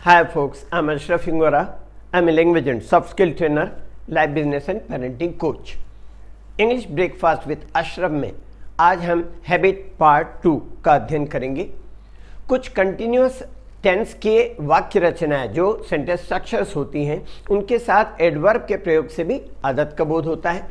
Hi folks, I'm Ashraf Ingora. I'm a language and soft skill trainer, life business and parenting coach. English breakfast with Ashraf में आज हम habit part 2 का अध्ययन करेंगे। कुछ continuous tense के वाक्य रचनाएं जो सेंटेंस स्ट्रक्चर्स होती हैं उनके साथ एडवर्ब के प्रयोग से भी आदत का बोध होता है।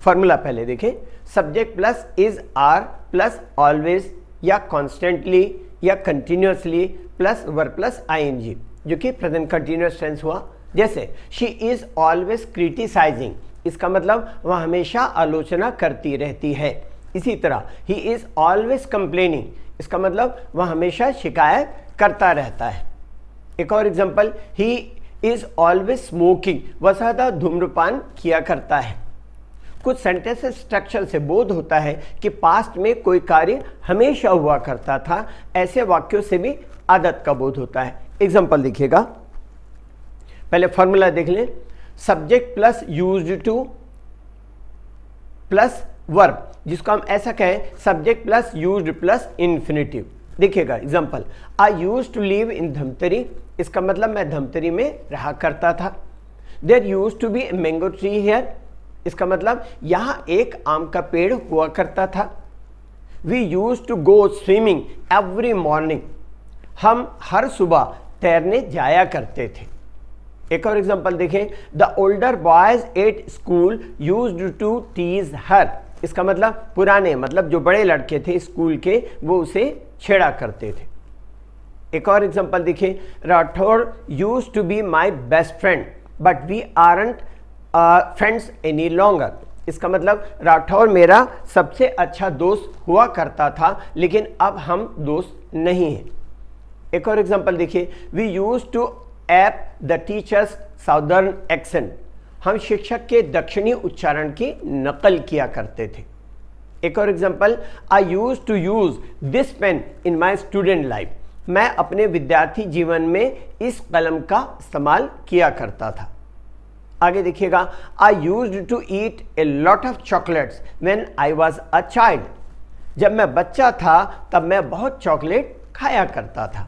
फॉर्मूला पहले देखें। Subject plus is are plus always या कॉन्स्टेंटली या continuously plus verb plus ING जो कि प्रेजेंट कंटिन्यूअस टेंस हुआ। जैसे शी इज ऑलवेज क्रिटिसाइजिंग, इसका मतलब वह हमेशा आलोचना करती रहती है। इसी तरह ही इज ऑलवेज कंप्लेनिंग, इसका मतलब वह हमेशा शिकायत करता रहता है। एक और example, he is always smoking, वह सदा धूम्रपान किया करता है। कुछ सेंटेंस स्ट्रक्चर से बोध होता है कि पास्ट में कोई कार्य हमेशा हुआ करता था। ऐसे वाक्यों से भी आदत का बोध होता है। एग्जांपल देखिएगा, पहले फॉर्मूला देख लें। Subject plus used to plus verb, जिसको हम ऐसा कहें subject plus used plus infinitive. देखिएगा example, I used to live in Dhamtari, इसका मतलब मैं धमतरी में रहा करता था। There used to be a mango tree here, इसका मतलब यहाँ एक आम का पेड़ हुआ करता था। We used to go swimming every morning, हम हर सुबह तैरने जाया करते थे। एक और एग्जांपल देखें, the older boys at school used to tease her, इसका मतलब पुराने मतलब जो बड़े लड़के थे स्कूल के वो उसे छेड़ा करते थे। एक और एग्जांपल देखिए, Rathore used to be my best friend but we aren't friends any longer, इसका मतलब राठौर मेरा सबसे अच्छा दोस्त हुआ करता था लेकिन अब हम दोस्त नहीं हैं। एक और एग्जांपल देखिए, we used to ape the teacher's southern accent, हम शिक्षक के दक्षिणी उच्चारण की नकल किया करते थे। एक और example, I used to use this pen in my student life, मैं अपने विद्यार्थी जीवन में इस कलम का इस्तेमाल किया करता था। आगे देखिएगा, I used to eat a lot of chocolates when I was a child, जब मैं बच्चा था तब मैं बहुत चॉकलेट खाया करता था।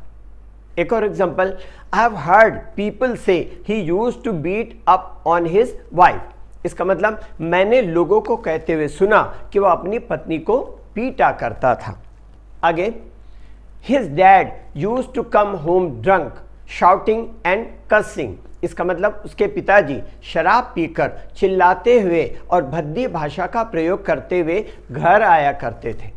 एक और example, I have heard people say he used to beat up on his wife, इसका मतलब मैंने लोगों को कहते हुए सुना कि वह अपनी पत्नी को पीटा करता था। आगे, his dad used to come home drunk shouting and cussing, इसका मतलब उसके पिताजी शराब पीकर चिल्लाते हुए और भद्दी भाषा का प्रयोग करते हुए घर आया करते थे।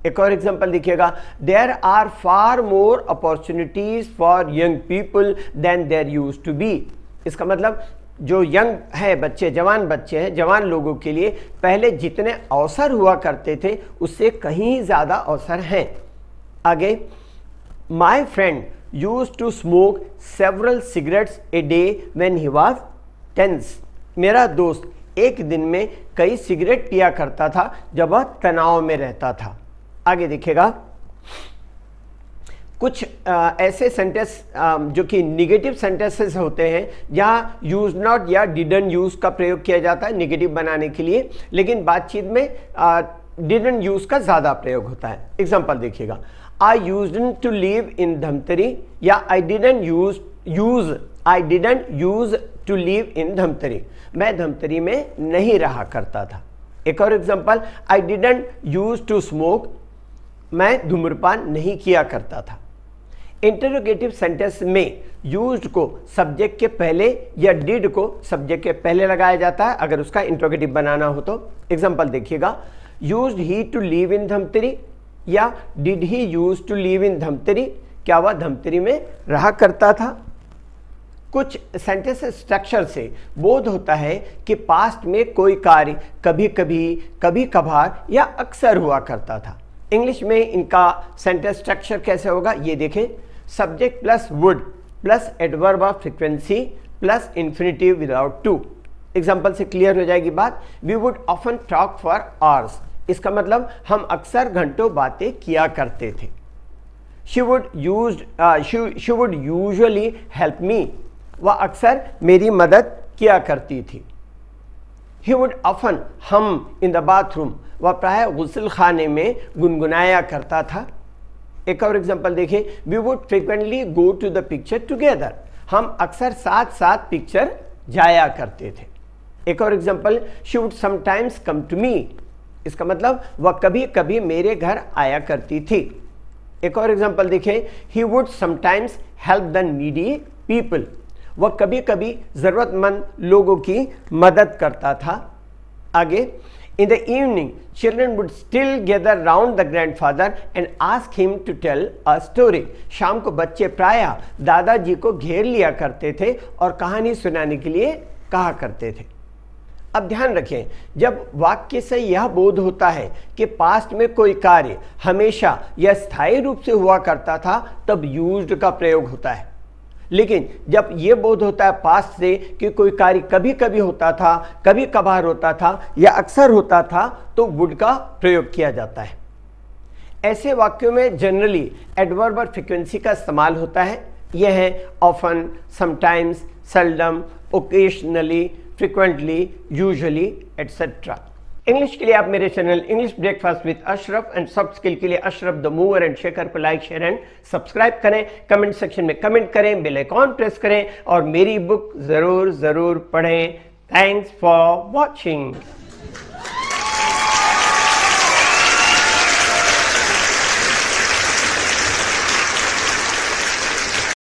एक और एग्जांपल देखिएगा, there are far more opportunities for young people than there used to be, इसका मतलब जो यंग है बच्चे, जवान बच्चे हैं, जवान लोगों के लिए पहले जितने अवसर हुआ करते थे उससे कहीं ज़्यादा अवसर हैं। आगे, my friend used to smoke several cigarettes a day when he was tense, मेरा दोस्त एक दिन में कई सिगरेट पिया करता था जब वह तनाव में रहता था। आगे देखिएगा, कुछ ऐसे सेंटेंस जो कि निगेटिव सेंटेंसेस होते हैं जहाँ यूज नॉट या डिडंट यूज का प्रयोग किया जाता है निगेटिव बनाने के लिए, लेकिन बातचीत में डिडंट यूज का ज़्यादा प्रयोग होता है। एग्जाम्पल देखिएगा, I used to live in Dhamtari या I didn't use to live in Dhamtari, मैं धमतरी में नहीं रहा करता था। एक और example, I didn't use to smoke, मैं धूम्रपान नहीं किया करता था। इंटरोगेटिव सेंटेंस में यूज्ड को सब्जेक्ट के पहले या डिड को सब्जेक्ट के पहले लगाया जाता है अगर उसका इंटरोगेटिव बनाना हो तो। एग्जांपल देखिएगा, used he to live in Dhamtari or did he use to live in Dhamtari, क्या वह धमतरी में रहा करता था। कुछ सेंटेंस स्ट्रक्चर से बोध होता है कि पास्ट में कोई कार्य कभी कभी, कभी कभार या अक्सर हुआ करता था। इंग्लिश में इनका सेंटेंस स्ट्रक्चर कैसे होगा ये देखें। Subject plus would plus adverb of frequency plus infinitive without to. Example से क्लियर हो जाएगी बात। We would often talk for hours, इसका मतलब हम अक्सर घंटों बातें किया करते थे। She would usually help me, वह अक्सर मेरी मदद किया करती थी। ही वुड ऑफन हम इन द बाथरूम, वह प्राय गुस्ल खाने में गुनगुनाया करता था। एक और एग्जांपल देखें, we would frequently go to the picture together, हम अक्सर साथ साथ पिक्चर जाया करते थे। एक और example, she would sometimes come to me, इसका मतलब वह कभी कभी मेरे घर आया करती थी। एक और एग्जांपल देखें, he would sometimes help the needy people, वह कभी कभी जरूरतमंद लोगों की मदद करता था। आगे, in the evening children would still gather round the grandfather and ask him to tell a story, शाम को बच्चे प्रायः दादाजी को घेर लिया करते थे और कहानी सुनाने के लिए कहा करते थे। अब ध्यान रखें, जब वाक्य से यह बोध होता है कि पास्ट में कोई कार्य हमेशा या स्थायी रूप से हुआ करता था, तब यूज्ड का प्रयोग होता है। लेकिन जब यह बोध होता है पास्ट से कि कोई कार्य कभी कभी होता था, कभी कभार होता था या अक्सर होता था, तो वुड का प्रयोग किया जाता है। ऐसे वाक्यों में जनरली एडवर्ब और फ्रीक्वेंसी का इस्तेमाल होता है। यह है often, sometimes, seldom, occasionally, frequently, usually etcetera. English के लिए आप मेरे channel English breakfast with Ashraf and soft skill के लिए Ashraf the mover and shaker को लाइक, शेयर एंड सब्सक्राइब करें, कमेंट सेक्शन में कमेंट करें, बेल आइकॉन प्रेस करें और मेरी बुक जरूर पढ़ें। Thanks for watching.